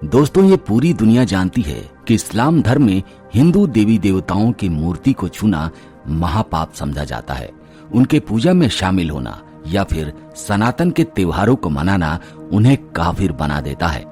दोस्तों, ये पूरी दुनिया जानती है कि इस्लाम धर्म में हिंदू देवी देवताओं की मूर्ति को छूना महापाप समझा जाता है। उनके पूजा में शामिल होना या फिर सनातन के त्योहारों को मनाना उन्हें काफिर बना देता है।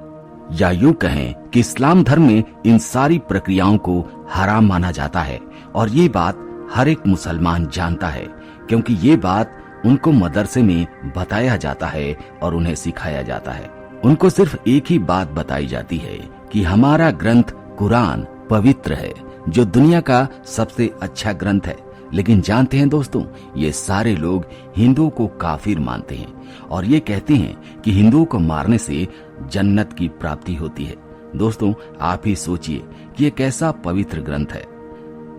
या यूं कहें कि इस्लाम धर्म में इन सारी प्रक्रियाओं को हराम माना जाता है और ये बात हर एक मुसलमान जानता है, क्योंकि ये बात उनको मदरसे में बताया जाता है और उन्हें सिखाया जाता है। उनको सिर्फ एक ही बात बताई जाती है कि हमारा ग्रंथ कुरान पवित्र है, जो दुनिया का सबसे अच्छा ग्रंथ है। लेकिन जानते हैं दोस्तों, ये सारे लोग हिंदुओं को काफिर मानते हैं और ये कहते हैं कि हिंदुओं को मारने से जन्नत की प्राप्ति होती है। दोस्तों, आप ही सोचिए कि ये कैसा पवित्र ग्रंथ है।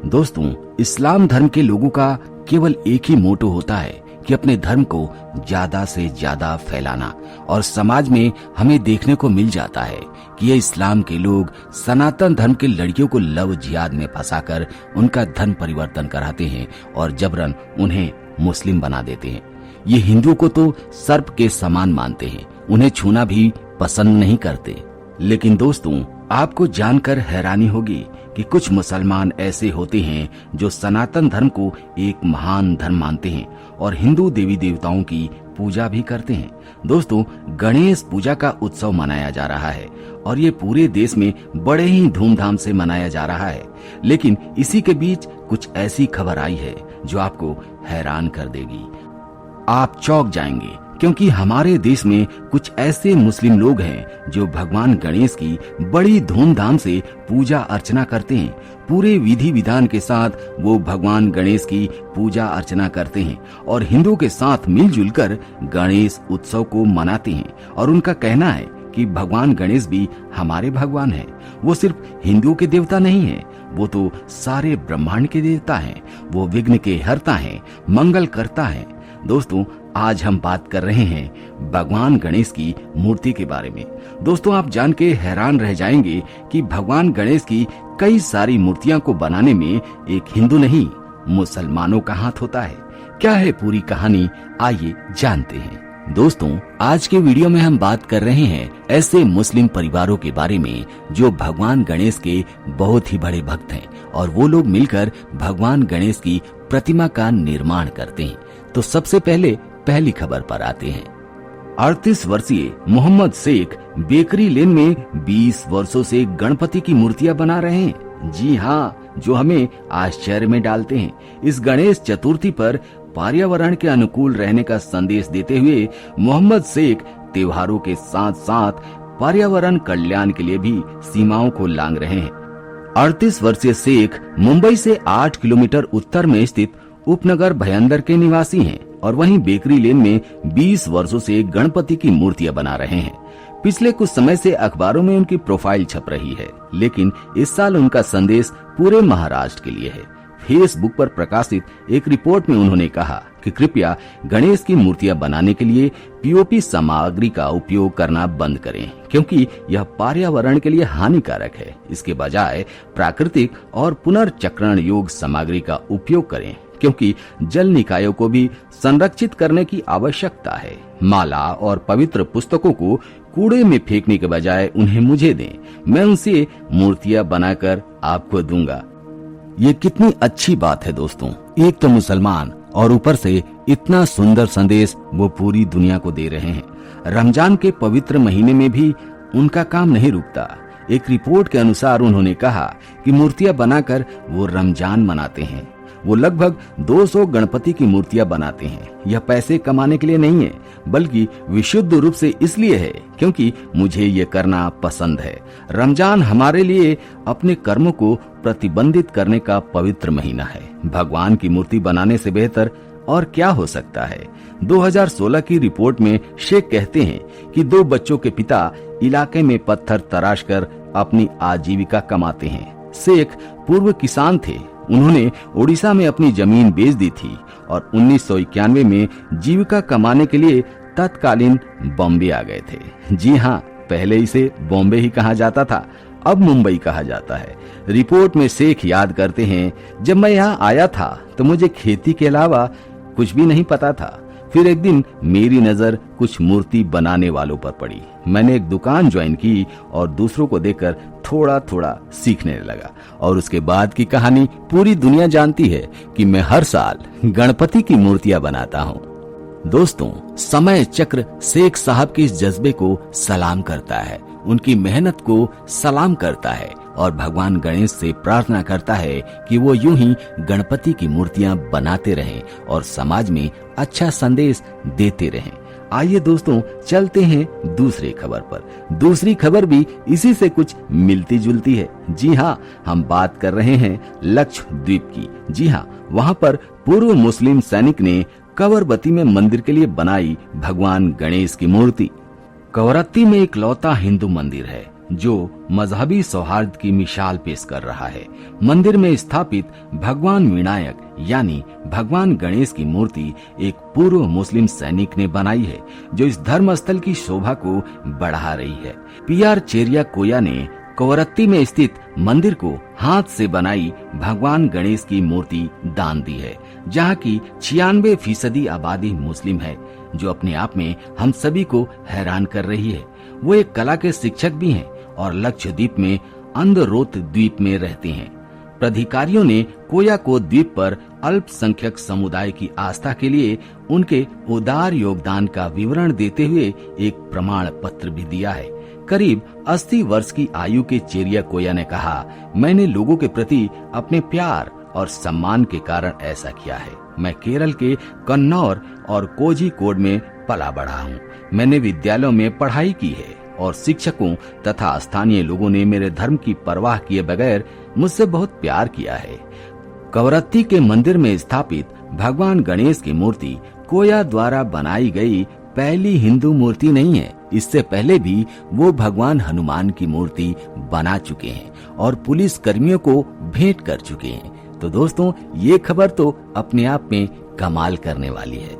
दोस्तों, इस्लाम धर्म के लोगों का केवल एक ही मोटो होता है कि अपने धर्म को ज्यादा से ज्यादा फैलाना, और समाज में हमें देखने को मिल जाता है कि ये इस्लाम के लोग सनातन धर्म के लड़कियों को लव जिहाद में फंसाकर उनका धर्म परिवर्तन कराते हैं और जबरन उन्हें मुस्लिम बना देते हैं। ये हिंदुओं को तो सर्प के समान मानते हैं, उन्हें छूना भी पसंद नहीं करते। लेकिन दोस्तों, आपको जानकर हैरानी होगी कि कुछ मुसलमान ऐसे होते हैं जो सनातन धर्म को एक महान धर्म मानते हैं और हिंदू देवी देवताओं की पूजा भी करते हैं। दोस्तों, गणेश पूजा का उत्सव मनाया जा रहा है और ये पूरे देश में बड़े ही धूमधाम से मनाया जा रहा है। लेकिन इसी के बीच कुछ ऐसी खबर आई है जो आपको हैरान कर देगी। आप चौंक जाएंगे, क्योंकि हमारे देश में कुछ ऐसे मुस्लिम लोग हैं जो भगवान गणेश की बड़ी धूमधाम से पूजा अर्चना करते हैं। पूरे विधि विधान के साथ वो भगवान गणेश की पूजा अर्चना करते हैं और हिंदुओं के साथ मिलजुल कर गणेश उत्सव को मनाते हैं। और उनका कहना है कि भगवान गणेश भी हमारे भगवान हैं। वो सिर्फ हिंदुओं के देवता नहीं है, वो तो सारे ब्रह्मांड के देवता हैं। वो विघ्न के हरता हैं, मंगल करता है। दोस्तों, आज हम बात कर रहे हैं भगवान गणेश की मूर्ति के बारे में। दोस्तों, आप जान के हैरान रह जाएंगे कि भगवान गणेश की कई सारी मूर्तियां को बनाने में एक हिंदू नहीं, मुसलमानों का हाथ होता है। क्या है पूरी कहानी, आइए जानते हैं। दोस्तों, आज के वीडियो में हम बात कर रहे हैं ऐसे मुस्लिम परिवारों के बारे में जो भगवान गणेश के बहुत ही बड़े भक्त हैं और वो लोग मिलकर भगवान गणेश की प्रतिमा का निर्माण करते हैं। तो सबसे पहली खबर पर आते हैं। 38 वर्षीय मोहम्मद शेख बेकरी लेन में 20 वर्षों से गणपति की मूर्तियां बना रहे हैं। जी हाँ, जो हमें आश्चर्य में डालते हैं। इस गणेश चतुर्थी पर पर्यावरण के अनुकूल रहने का संदेश देते हुए मोहम्मद शेख त्योहारों के साथ साथ पर्यावरण कल्याण के लिए भी सीमाओं को लांघ रहे हैं। 38 वर्षीय शेख मुंबई से 8 किलोमीटर उत्तर में स्थित उपनगर भयंदर के निवासी हैं और वहीं बेकरी लेन में 20 वर्षों से गणपति की मूर्तियां बना रहे हैं। पिछले कुछ समय से अखबारों में उनकी प्रोफाइल छप रही है, लेकिन इस साल उनका संदेश पूरे महाराष्ट्र के लिए है। फेसबुक पर प्रकाशित एक रिपोर्ट में उन्होंने कहा कि कृपया गणेश की मूर्तियां बनाने के लिए पीओपी सामग्री का उपयोग करना बंद करें, क्योंकि यह पर्यावरण के लिए हानिकारक है। इसके बजाय प्राकृतिक और पुनर्चक्रण योग्य सामग्री का उपयोग करें, क्योंकि जल निकायों को भी संरक्षित करने की आवश्यकता है। माला और पवित्र पुस्तकों को कूड़े में फेंकने के बजाय उन्हें मुझे दें, मैं उनसे मूर्तियां बनाकर आपको दूंगा। ये कितनी अच्छी बात है दोस्तों। एक तो मुसलमान और ऊपर से इतना सुंदर संदेश वो पूरी दुनिया को दे रहे हैं। रमजान के पवित्र महीने में भी उनका काम नहीं रुकता। एक रिपोर्ट के अनुसार उन्होंने कहा कि मूर्तियां बनाकर वो रमजान मनाते हैं। वो लगभग 200 गणपति की मूर्तियां बनाते हैं। यह पैसे कमाने के लिए नहीं है, बल्कि विशुद्ध रूप से इसलिए है क्योंकि मुझे ये करना पसंद है। रमजान हमारे लिए अपने कर्मों को प्रतिबंधित करने का पवित्र महीना है। भगवान की मूर्ति बनाने से बेहतर और क्या हो सकता है। 2016 की रिपोर्ट में शेख कहते हैं कि 2 बच्चों के पिता इलाके में पत्थर तराश कर अपनी आजीविका कमाते हैं। शेख पूर्व किसान थे। उन्होंने ओडिशा में अपनी जमीन बेच दी थी और 1991 में जीविका कमाने के लिए तत्कालीन बॉम्बे आ गए थे। जी हाँ, पहले इसे बॉम्बे ही कहा जाता था, अब मुंबई कहा जाता है। रिपोर्ट में शेख याद करते हैं, जब मैं यहाँ आया था तो मुझे खेती के अलावा कुछ भी नहीं पता था। फिर एक दिन मेरी नजर कुछ मूर्ति बनाने वालों पर पड़ी। मैंने एक दुकान ज्वाइन की और दूसरों को देखकर थोड़ा थोड़ा सीखने लगा। और उसके बाद की कहानी पूरी दुनिया जानती है कि मैं हर साल गणपति की मूर्तियां बनाता हूँ। दोस्तों, समय चक्र शेख साहब के इस जज्बे को सलाम करता है, उनकी मेहनत को सलाम करता है और भगवान गणेश से प्रार्थना करता है कि वो यूं ही गणपति की मूर्तियां बनाते रहें और समाज में अच्छा संदेश देते रहें। आइए दोस्तों, चलते हैं दूसरी खबर पर। दूसरी खबर भी इसी से कुछ मिलती जुलती है। जी हाँ, हम बात कर रहे हैं लक्षद्वीप की। जी हाँ, वहाँ पर पूर्व मुस्लिम सैनिक ने कवरवती में मंदिर के लिए बनाई भगवान गणेश की मूर्ति। कवरत्ती में एक लौता हिंदू मंदिर है जो मजहबी सौहार्द की मिसाल पेश कर रहा है। मंदिर में स्थापित भगवान विनायक यानी भगवान गणेश की मूर्ति एक पूर्व मुस्लिम सैनिक ने बनाई है, जो इस धर्म स्थल की शोभा को बढ़ा रही है। PR चेरिया कोया ने कवरत्ती में स्थित मंदिर को हाथ से बनाई भगवान गणेश की मूर्ति दान दी है, जहाँ की 96% आबादी मुस्लिम है, जो अपने आप में हम सभी को हैरान कर रही है। वो एक कला के शिक्षक भी हैं और लक्षद्वीप में अंदरोत द्वीप में रहते हैं। प्राधिकारियों ने कोया को द्वीप पर अल्पसंख्यक समुदाय की आस्था के लिए उनके उदार योगदान का विवरण देते हुए एक प्रमाण पत्र भी दिया है। करीब 80 वर्ष की आयु के चेरिया कोया ने कहा, मैंने लोगों के प्रति अपने प्यार और सम्मान के कारण ऐसा किया है। मैं केरल के कन्नौर और कोझिकोड में पला बढ़ा हूँ। मैंने विद्यालयों में पढ़ाई की है और शिक्षकों तथा स्थानीय लोगों ने मेरे धर्म की परवाह किए बगैर मुझसे बहुत प्यार किया है। कवरत्ती के मंदिर में स्थापित भगवान गणेश की मूर्ति कोया द्वारा बनाई गई पहली हिंदू मूर्ति नहीं है। इससे पहले भी वो भगवान हनुमान की मूर्ति बना चुके हैं और पुलिस कर्मियों को भेंट कर चुके हैं। तो दोस्तों, ये खबर तो अपने आप में कमाल करने वाली है।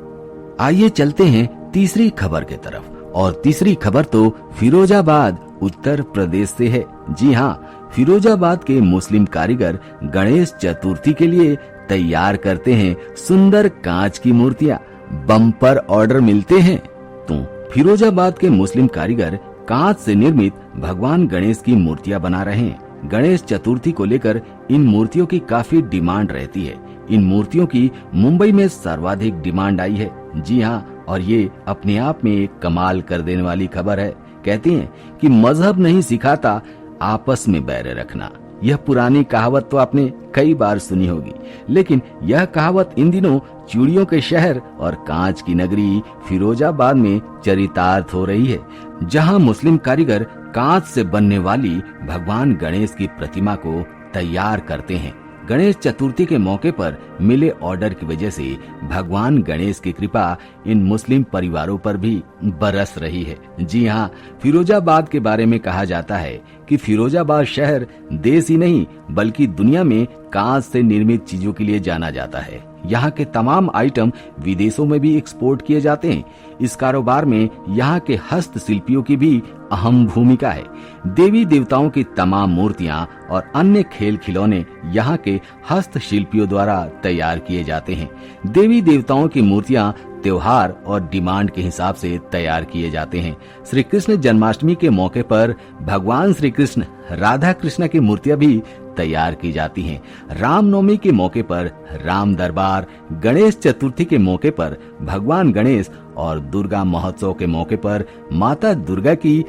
आइए चलते हैं तीसरी खबर के तरफ। और तीसरी खबर तो फिरोजाबाद उत्तर प्रदेश से है। जी हाँ, फिरोजाबाद के मुस्लिम कारीगर गणेश चतुर्थी के लिए तैयार करते हैं सुंदर कांच की मूर्तियां। बम्पर ऑर्डर मिलते हैं। तो फिरोजाबाद के मुस्लिम कारीगर कांच से निर्मित भगवान गणेश की मूर्तियां बना रहे हैं। गणेश चतुर्थी को लेकर इन मूर्तियों की काफी डिमांड रहती है। इन मूर्तियों की मुंबई में सर्वाधिक डिमांड आई है। जी हाँ, और ये अपने आप में एक कमाल कर देने वाली खबर है। कहते हैं कि मजहब नहीं सिखाता आपस में बैर रखना। यह पुरानी कहावत तो आपने कई बार सुनी होगी, लेकिन यह कहावत इन दिनों चूड़ियों के शहर और कांच की नगरी फिरोजाबाद में चरितार्थ हो रही है, जहां मुस्लिम कारीगर कांच से बनने वाली भगवान गणेश की प्रतिमा को तैयार करते हैं। गणेश चतुर्थी के मौके पर मिले ऑर्डर की वजह से भगवान गणेश की कृपा इन मुस्लिम परिवारों पर भी बरस रही है। जी हाँ, फिरोजाबाद के बारे में कहा जाता है कि फिरोजाबाद शहर देश ही नहीं बल्कि दुनिया में कांच से निर्मित चीजों के लिए जाना जाता है। यहाँ के तमाम आइटम विदेशों में भी एक्सपोर्ट किए जाते हैं। इस कारोबार में यहाँ के हस्तशिल्पियों की भी अहम भूमिका है। देवी देवताओं की तमाम मूर्तियाँ और अन्य खेल खिलौने यहाँ के हस्तशिल्पियों द्वारा तैयार किए जाते हैं। देवी देवताओं की मूर्तियाँ त्योहार और डिमांड के हिसाब से तैयार किए जाते हैं। श्री कृष्ण जन्माष्टमी के मौके पर भगवान श्री कृष्ण राधा कृष्ण की मूर्तियां भी तैयार की जाती हैं। रामनवमी के मौके पर राम दरबार, गणेश चतुर्थी के मौके पर भगवान गणेश और दुर्गा महोत्सव के मौके पर माता दुर्गा की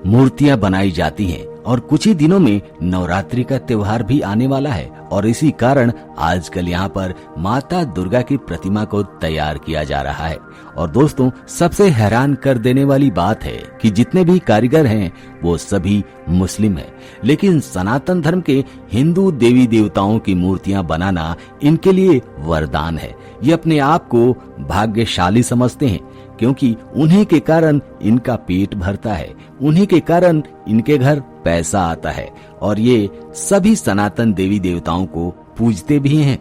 मूर्तियां बनाई जाती हैं। और कुछ ही दिनों में नवरात्रि का त्योहार भी आने वाला है और इसी कारण आजकल यहाँ पर माता दुर्गा की प्रतिमा को तैयार किया जा रहा है। और दोस्तों, सबसे हैरान कर देने वाली बात है कि जितने भी कारीगर हैं वो सभी मुस्लिम हैं, लेकिन सनातन धर्म के हिंदू देवी देवताओं की मूर्तियां बनाना इनके लिए वरदान है। ये अपने आप को भाग्यशाली समझते हैं क्योंकि उन्हीं के कारण इनका पेट भरता है, उन्हीं के कारण इनके घर पैसा आता है और ये सभी सनातन देवी देवताओं को पूजते भी हैं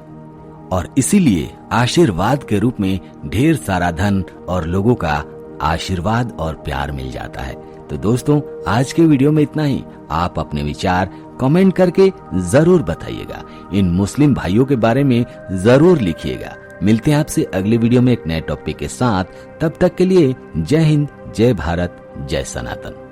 और इसीलिए आशीर्वाद के रूप में ढेर सारा धन और लोगों का आशीर्वाद और प्यार मिल जाता है। तो दोस्तों, आज के वीडियो में इतना ही। आप अपने विचार कमेंट करके जरूर बताइएगा। इन मुस्लिम भाइयों के बारे में जरूर लिखिएगा। मिलते हैं आपसे अगले वीडियो में एक नए टॉपिक के साथ। तब तक के लिए जय हिंद, जय भारत, जय सनातन।